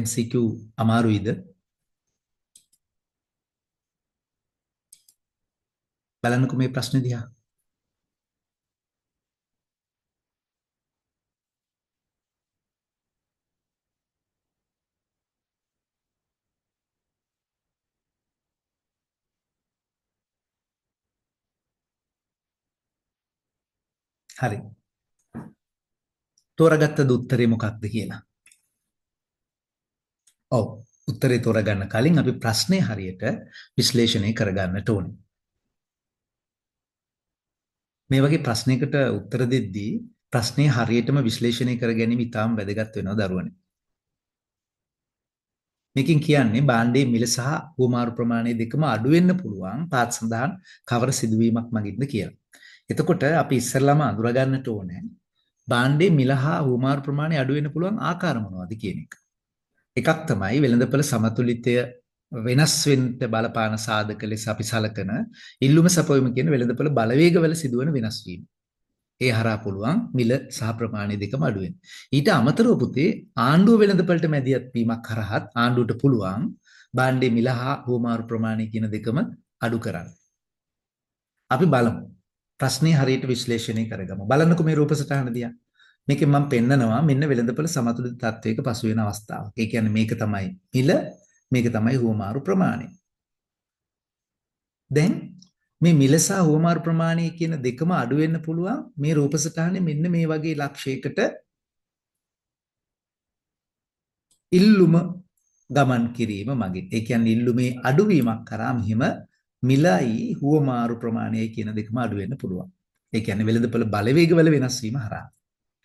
MCQ අමාරුයිද? බලන්නකෝ මේ ප්‍රශ්නේ දිහා. හරි. තෝරාගත්තද උත්තරේ මොකක්ද කියලා? ඔව්. උත්තරේ තෝරාගන්න කලින් අපි ප්‍රශ්නේ හරියට විශ්ලේෂණය කරගන්නට ඕනේ. මේ වගේ ප්‍රශ්නයකට උත්තර දෙද්දී ප්‍රශ්නේ හරියටම විශ්ලේෂණය කර ගැනීම ඉතාම වැදගත් වෙනවා දරුවනේ. මේකෙන් කියන්නේ භාණ්ඩයේ මිල සහ හුවමාරු ප්‍රමාණය දෙකම අඩු වෙන්න පුළුවන් පාත් සඳහන් කවර සිදුවීමක් මගින්ද කියලා. එතකොට අපි ඉස්සෙල්ලාම අඳුර ගන්නට ඕනේ භාණ්ඩයේ මිල හා හුවමාරු ප්‍රමාණය අඩු වෙන්න පුළුවන් ආකාර මොනවද කියන එක. එකක් තමයි වෙළඳපොළ සමතුලිතය වෙනස් වෙන්න බලපාන සාධක ලෙස අපි සලකන ඉල්ලුම සපයුම කියන වෙළඳපොළ බලවේගවල සිදුවන වෙනස් වීම. ඒ හරහා පුළුවන් මිල සහ ප්‍රමාණය දෙකම අඩු වෙන්න. ඊට අමතරව පුතේ ආණ්ඩුව වෙළඳපළට මැදිහත් වීමක් කරහත් ආණ්ඩුවට පුළුවන් භාණ්ඩයේ මිල හා හුවමාරු ප්‍රමාණය කියන දෙකම අඩු කරන්න. අපි බලමු. ප්‍රශ්නේ හරියට විශ්ලේෂණය කරගමු. බලන්නකෝ මේ රූප සටහන දිහා. මේකෙන් මම පෙන්නනවා මෙන්න වෙළඳපොළ සමතුලිත තත්වයක පසු වෙන අවස්ථාවක්. ඒ කියන්නේ මේක තමයි මිල, මේක තමයි හුවමාරු ප්‍රමාණය. දැන් මේ මිල සහ හුවමාරු ප්‍රමාණය කියන දෙකම අඩු වෙන්න පුළුවන් මේ රූප සටහනේ මෙන්න මේ වගේ ලක්ෂයකට ඉල්ලුම ගමන් කිරීම මගින්. ඒ කියන්නේ ඉල්ලුමේ අඩුවීමක් කරා මෙහිම මිලයි හුවමාරු ප්‍රමාණයයි කියන දෙකම අඩු වෙන්න පුළුවන්. ඒ කියන්නේ වෙළඳපොළ බලවේගවල වෙනස් වීම හරහා.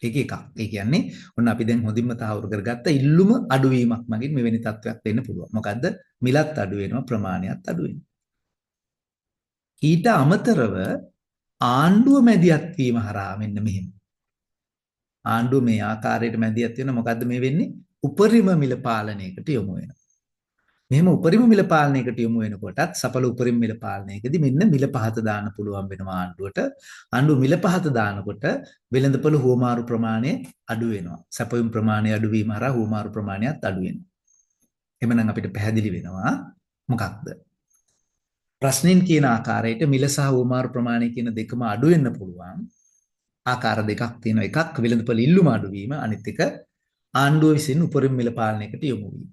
ඒක එකක්. ඒ කියන්නේ ඔන්න අපි දැන් හොඳින්ම තහවුරු කරගත්ත ඉල්ලුම අඩුවීමක් මගින් මෙවැනි තත්ත්වයක් වෙන්න පුළුවන්. මොකද්ද? මිලත් අඩු වෙනවා, ප්‍රමාණයත් අඩු වෙනවා. ඊට අමතරව ආණ්ඩුව මැදිහත් වීම හරහා මෙන්න මෙහෙම. ආණ්ඩුව මේ ආකාරයට මැදිහත් වෙන මොකද්ද මේ වෙන්නේ? උපරිම මිල පාලනයකට යොමු වෙනවා. මෙහෙම උපරිම මිල පාලනයකට යොමු වෙනකොටත් සඵල උපරිම මිල පාලනයකදී මෙන්න මිල පහත දාන්න පුළුවන් වෙනවා ආණ්ඩුවට. ආණ්ඩුව මිල පහත දානකොට වෙළඳපොළ හුවමාරු ප්‍රමාණය අඩු වෙනවා. සැපයුම් ප්‍රමාණය අඩු වීම හරහා හුවමාරු ප්‍රමාණයත් අඩු වෙනවා. එhmenan අපිට පැහැදිලි වෙනවා මොකක්ද? ප්‍රශ්නෙන් කියන ආකාරයට මිල සහ හුවමාරු ප්‍රමාණය කියන දෙකම අඩු වෙන්න පුළුවන්. ආකාර දෙකක් තියෙනවා. එකක් වෙළඳපොළ ඉල්ලුම අඩු වීම, අනිත් එක ආණ්ඩුව විසින් උපරිම මිල පාලනයකට යොමු වීම.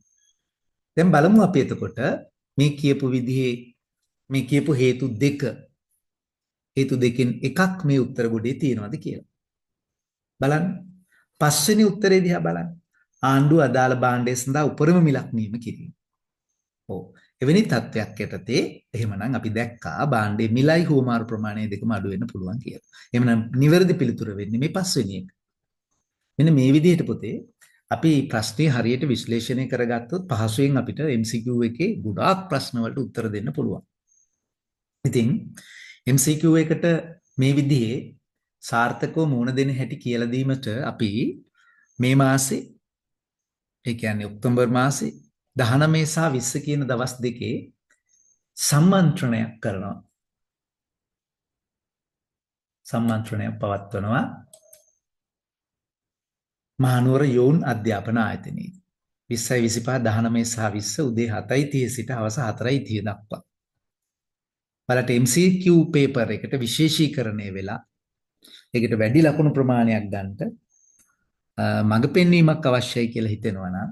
දැන් බලමු අපි එතකොට මේ කියපු විදිහේ මේ කියපු හේතු දෙකෙන් එකක් මේ උත්තර ගොඩේ තියෙනවද කියලා. බලන්න. පස්වෙනි උත්තරේ දිහා බලන්න. ආණ්ඩුව අදාළ භාණ්ඩය සඳහා උපරිම මිලක් නියම කිරීම. ඔව්. එවැනි තත්ත්වයක් යටතේ එහෙමනම් අපි දැක්කා භාණ්ඩයේ මිලයි හුවමාරු ප්‍රමාණය දෙකම අඩු වෙන්න පුළුවන් කියලා. එහෙමනම් නිවැරදි පිළිතුර වෙන්නේ මේ පස්වෙනි එක. මෙන්න මේ විදිහට පුතේ අපි ප්‍රශ්නේ හරියට විශ්ලේෂණය කරගත්තොත් පහසුවෙන් අපිට MCQ එකේ ගොඩාක් ප්‍රශ්න වලට උත්තර දෙන්න පුළුවන්. ඉතින් MCQ එකට මේ විදිහේ සාර්ථකව මුහුණ දෙන්න හැටි කියලා දීමට අපි මේ මාසේ ඒ කියන්නේ ඔක්තෝබර් මාසේ 19 සහ 20 කියන දවස් දෙකේ සම්මන්ත්‍රණයක් කරනවා. සම්මන්ත්‍රණයක් පවත්වනවා මහනුවර යෝන් අධ්‍යාපන ආයතනයේ 20 25 19 සහ 20 උදේ 7:30 සිට හවස 4:30 දක්වා. බලට MCQ පේපර් එකට විශේෂීකරණය වෙලා ඒකට වැඩි ලකුණු ප්‍රමාණයක් ගන්නට මඟ පෙන්වීමක් අවශ්‍යයි කියලා හිතෙනවා නම්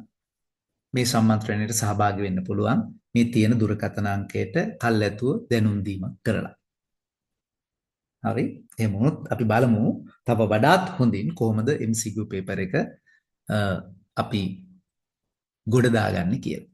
මේ සම්මන්ත්‍රණයට සහභාගී වෙන්න පුළුවන්. මේ තියෙන දුරකථන අංකයට කල්ැතුව දැනුම් දීමක් කරලා. හරි. එහෙම වුණොත් අපි බලමු තව වඩාත් හොඳින් කොහොමද MCQ පේපර් එක අපි ගොඩ දාගන්නේ කියලා.